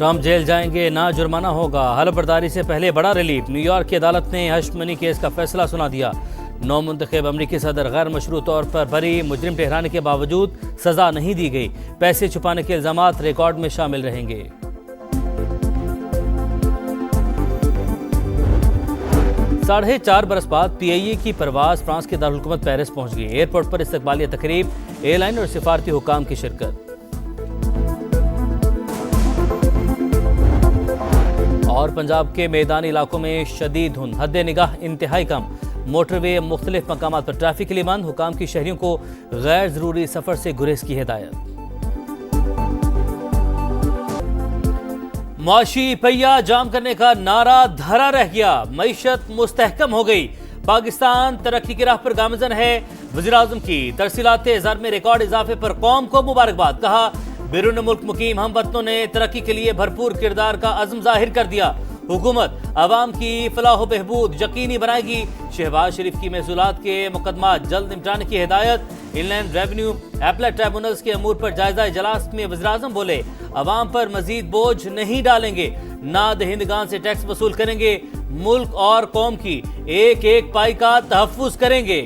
Trump jail जाएंगे, ना जुर्माना होगा। हलफ बर्दारी से पहले बड़ा रिलीफ। न्यूयॉर्क की अदालत ने हश मनी केस का फैसला सुना दिया। नौ मुंतखब अमरीकी सदर गैर मशरू तौर पर बरी, मुजरिम ठहराने के बावजूद सजा नहीं दी गई। पैसे छुपाने के इल्जामात रिकॉर्ड में शामिल रहेंगे। 4.5 बरस बाद PIA की परवाज फ्रांस के दारुलहुकूमत पेरिस पहुंच गई। एयरपोर्ट पर इस्तकबालिया तकरीब, एयरलाइन और सिफारती हुकाम की शिरकत। और पंजाब के मैदानी इलाकों में शदीद धुंध, हद निगाह इंतहाई कम। मोटरवे मुख्तलिफ मकामात पर ट्रैफिक के लिए बंद। हुकाम की शहरियों को गैर जरूरी सफर से गुरेज की हिदायत। मुआशी पहिया जाम करने का नारा धरा रह गया। मईशत मुस्तहकम हो गई। पाकिस्तान तरक्की की राह पर गामजन है। वज़ीर-ए-आज़म की तरसीलाते ज़र में रिकॉर्ड इजाफे पर कौम को मुबारकबाद। कहा, बैरून मुल्क मुकीम हम वतनों ने तरक्की के लिए भरपूर किरदार का अज़्म जाहिर कर दिया। हुकूमत अवाम की फलाह बहबूद यकीनी बनाएगी। शहबाज शरीफ की महसूलात के मुकदमात जल्द निपटाने की हिदायत। इनलैंड रेवेन्यू एपलेट ट्राइब्यूनल्स के अमूर पर जायजा इजलास में वज़ीर-ए-आज़म बोले, अवाम पर मजीद बोझ नहीं डालेंगे, ना दहिंदगान से टैक्स वसूल करेंगे, मुल्क और कौम की एक एक पाई का तहफ़्फ़ुज़ करेंगे।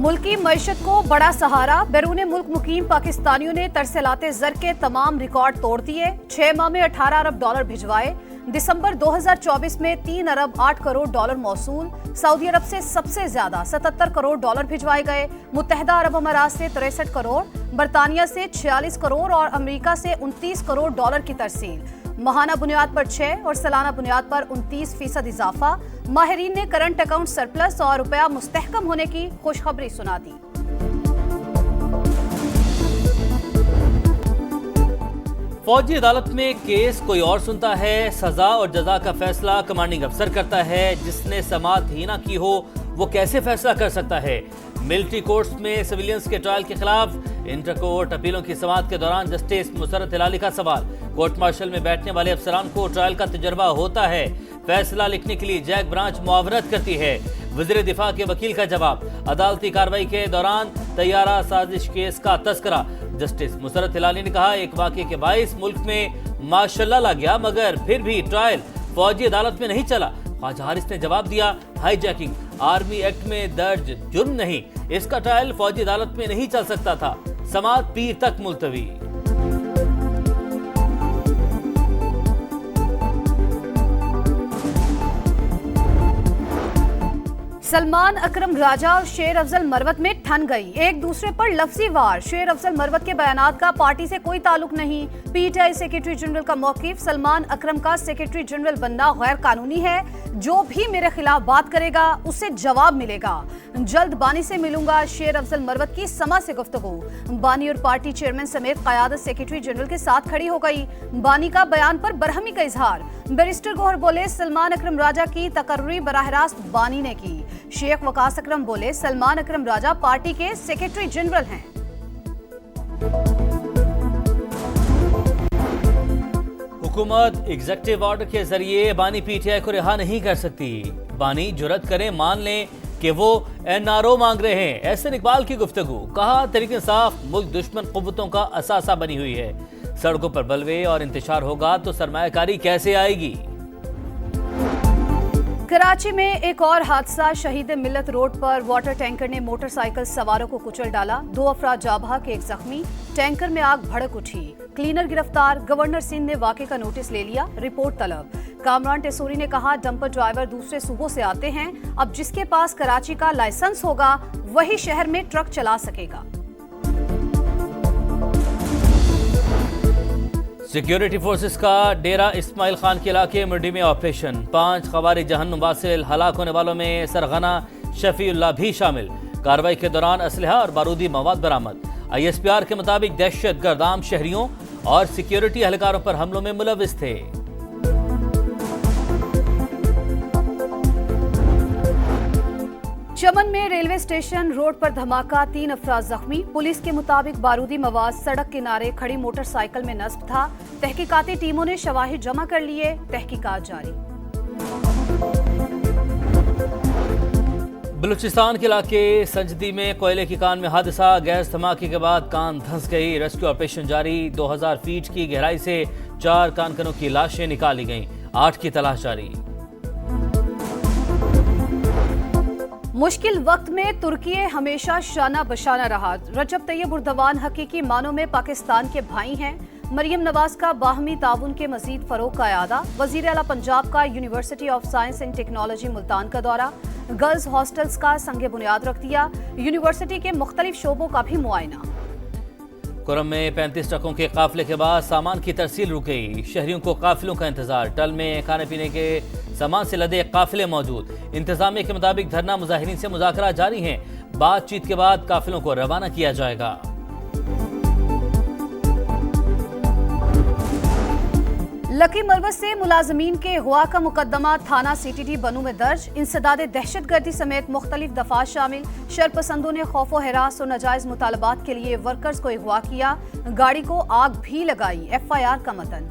मुल्की मईशत को बड़ा सहारा। बैरून मुल्क मुकीम पाकिस्तानियों ने तरसीलाते ज़र के तमाम रिकॉर्ड तोड़ दिए। 6 माह में 18 अरब डॉलर भिजवाए। दिसंबर 2024 में 3 अरब 8 करोड़ डॉलर मौसूल। सऊदी अरब से सबसे ज्यादा 77 करोड़ डॉलर भिजवाए गए। मुत्तहिदा अरब अमारात से 63 करोड़, बरतानिया से 46 करोड़ और अमेरिका से 29 करोड़ डॉलर की तरसील। माहाना बुनियाद पर 6 और सालाना बुनियाद पर 29% इजाफा। माहिरीन ने करंट अकाउंट सरप्लस और रुपया मुस्तहकम होने की खुशखबरी सुना दी। फौजी अदालत में केस कोई और सुनता है। सजा और जजा का फैसला कमांडिंग अफसर करता है। जिसने समाअत ही ना की हो वो कैसे फैसला कर सकता है। मिलिट्री कोर्ट्स में सिविलियंस के ट्रायल के खिलाफ इंटर कोर्ट अपीलों की समाअत के दौरान जस्टिस मुसर्रत हिलाली का सवाल। कोर्ट मार्शल में बैठने वाले अफसरान को ट्रायल का तजर्बा होता है। फैसला लिखने के लिए जैक ब्रांच मुआवनत करती है। वज़ीर दिफा के वकील का जवाब। अदालती कार्रवाई के दौरान तैयारा साजिश केस का तस्करा। जस्टिस मुसर्रत हिलाली ने कहा, एक वाक़े के बाइस मुल्क में माशाल्लाह ला गया, मगर फिर भी ट्रायल फौजी अदालत में नहीं चला। ख्वाजा हारिस ने जवाब दिया, हाईजैकिंग आर्मी एक्ट में दर्ज जुर्म नहीं, इसका ट्रायल फौजी अदालत में नहीं चल सकता था। समाअत पीर तक मुलतवी। सलमान अकरम राजा और शेर अफजल मरवत में ठन गई। एक दूसरे पर लफ्जी वार। शेर अफजल मरवत के बयानात का पार्टी से कोई ताल्लुक नहीं। PTI सेक्रेटरी जनरल का मौकिफ, सलमान अकरम का सेक्रेटरी जनरल बनना गैर कानूनी है। जो भी मेरे खिलाफ बात करेगा उससे जवाब मिलेगा। जल्द बानी से मिलूंगा। शेर अफजल मरवत की समा से गुफ्तगू। बानी और पार्टी चेयरमैन समेत क़यादत सेक्रेटरी जनरल के साथ खड़ी हो गई। बानी का बयान पर बरहमी का इजहार। बैरिस्टर गौहर बोले, सलमान अकरम राजा की तकर्री बराह रास्त बानी ने की। शेख वकास अकरम बोले, सलमान अकरम राजा पार्टी के सेक्रेटरी जनरल हैं। हुकूमत एग्जीक्यूटिव ऑर्डर के जरिए बानी PTI को रिहा नहीं कर सकती। बानी जुर्रत करें, मान लें कि वो NRO मांग रहे हैं। एहसन इकबाल की गुफ्तगू। कहा, तहरीक इंसाफ मुल्क दुश्मन कुव्वतों का असासा बनी हुई है। सड़कों पर बलवे और इंतशार होगा तो सरमायाकारी कैसे आएगी। कराची में एक और हादसा। शहीद मिल्लत रोड पर वाटर टैंकर ने मोटरसाइकिल सवारों को कुचल डाला। 2 अफराद जाँ बहक, एक जख्मी। टैंकर में आग भड़क उठी। क्लीनर गिरफ्तार। गवर्नर सिंध ने वाक़े का नोटिस ले लिया। रिपोर्ट तलब। कामरान टेसूरी ने कहा, डंपर ड्राइवर दूसरे सूबों से आते हैं। अब जिसके पास कराची का लाइसेंस होगा वही शहर में ट्रक चला सकेगा। सिक्योरिटी फोर्सेस का डेरा इस्माइल खान के इलाके मंडी में ऑपरेशन। 5 खवारिज जहन्नुम वासिल। हलाक होने वालों में सरगना शफीउल्लाह भी शामिल। कार्रवाई के दौरान असलहा और बारूदी मवाद बरामद। ISPR के मुताबिक दहशतगर्द आम शहरियों और सिक्योरिटी एहलकारों पर हमलों में मुलविस थे। चमन में रेलवे स्टेशन रोड पर धमाका, 3 अफराद जख्मी। पुलिस के मुताबिक बारूदी मवाद सड़क किनारे खड़ी मोटरसाइकिल में नस्ब था। तहकीकाती टीमों ने शवाहिद जमा कर लिए। तहकीकात जारी। बलूचिस्तान के इलाके संजदी में कोयले की कान में हादसा, गैस धमाके के बाद कान धंस गई। रेस्क्यू ऑपरेशन जारी। 2000 फीट की गहराई से 4 कानकनों की लाशें निकाली गईं, 8 की तलाश जारी। मुश्किल वक्त में तुर्की हमेशा शाना बशाना रहा। रजब तैयब उर्दवान हकीकी मानों में पाकिस्तान के भाई हैं। मरियम नवाज का बाहमी ताउन के मजीद फरोग का इरादा। वजीर आला पंजाब का university of science and technology Multan का दौरा। गर्ल्स हॉस्टल्स का संग बुनियाद रख दिया। यूनिवर्सिटी के मुख्तलिफ शोबों का भी मुआयना। कुरम में 35 ट्रकों के काफिले के बाद सामान की तरसील रुक गई। शहरियों को काफिलों का इंतजार। टल में खाने पीने के सामान से लदे काफिले मौजूद। इंतजामिया के मुताबिक धरना मुजाहिरीन से मुज़ाकरा जारी हैं। बातचीत के बाद काफिलों को रवाना किया जाएगा। लकी मलबस से मुलाजमीन के अगवा का मुकदमा थाना सीटीडी बनू में दर्ज। इंसदाद दहशतगर्दी समेत मुख्तलिफ दफात शामिल। शरपसंदों ने खौफ व हिरास और नाजायज मुतालबात के लिए वर्कर्स को अगवा किया। गाड़ी को आग भी लगाई। FIR का मतन।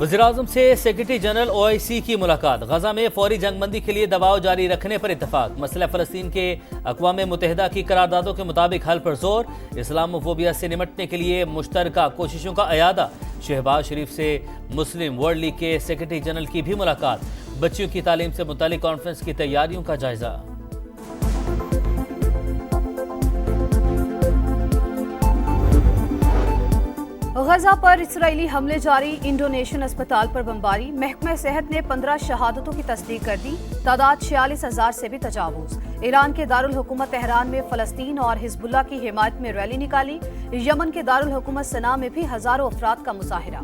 वज़ीर-ए-आज़म से सेक्रेटरी जनरल OIC की मुलाकात। गजा में फौरी जंगबंदी के लिए दबाव जारी रखने पर इत्तफाक। मसला फ़लस्तीन के अक़वाम मुत्तहिदा की करारदादों के मुताबिक हल पर जोर। इस्लामोफोबिया से निमटने के लिए मुश्तरका कोशिशों का अयादा। शहबाज शरीफ से मुस्लिम वर्ल्ड लीग के सेक्रेटरी जनरल की भी मुलाकात। बच्चियों की तालीम से मुतालिक कॉन्फ्रेंस की तैयारियों का जायजा। गजा पर इसराइली हमले जारी। इंडोनेशियन अस्पताल पर बमबारी। महकमा सेहत ने 15 शहादतों की तस्दीक कर दी। तादाद 46,000 से भी तजावुज। ईरान के दारुल हुकूमत तेहरान में फ़लस्तीन और हिजबुल्लाह की हिमायत में रैली निकाली। यमन के दारुल हुकूमत सना में भी हजारों अफराद का मुजाहिरा।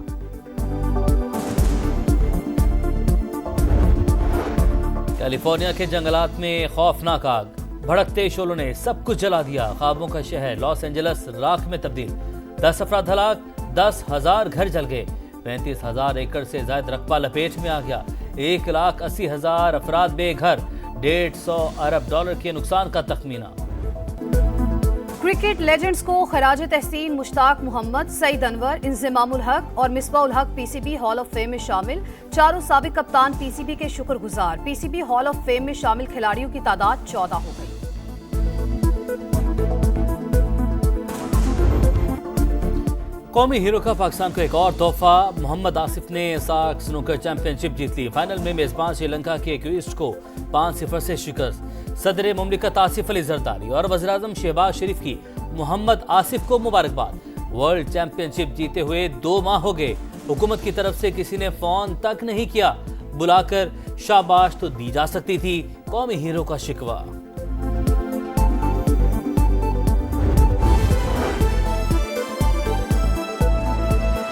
कैलिफोर्निया के जंगलात में खौफनाक आग। भड़कते शोलों ने सब कुछ जला दिया। ख्वाबों का शहर लॉस एंजलस राख में तब्दील। 10 अफराद हलाक। 10,000 घर जल गए। 35,000 एकड़ से ज्यादा रकबा लपेट में आ गया। 1,80,000 अफराद बेघर। $150 अरब के नुकसान का तखमीना। क्रिकेट लेजेंड्स को खराज तहसीन मुश्ताक मोहम्मद, सईद अनवर, इंज़िमामुल हक और मिसबाउल हक PCB हॉल ऑफ फेम में शामिल। चारों साबिक कप्तान PCB के शुक्रगुजार। PCB हॉल ऑफ फेम में शामिल खिलाड़ियों की तादाद 14 हो गई। कौमी हीरो का पाकिस्तान को एक और तोहफा। मोहम्मद आसिफ ने सार्क स्नूकर चैंपियनशिप जीत ली। फाइनल में मेजबान श्रीलंका के क्विस्ट को 5-0 से शिकस्त। सदर मुमलिकत आसिफ अली जरदारी और वज़ीर-ए-आज़म शहबाज शरीफ की मोहम्मद आसिफ को मुबारकबाद। वर्ल्ड चैंपियनशिप जीते हुए 2 माह हो गए। हुकूमत की तरफ से किसी ने फोन तक नहीं किया। बुलाकर शाबाश तो दी जा सकती थी। कौमी हीरो का शिकवा।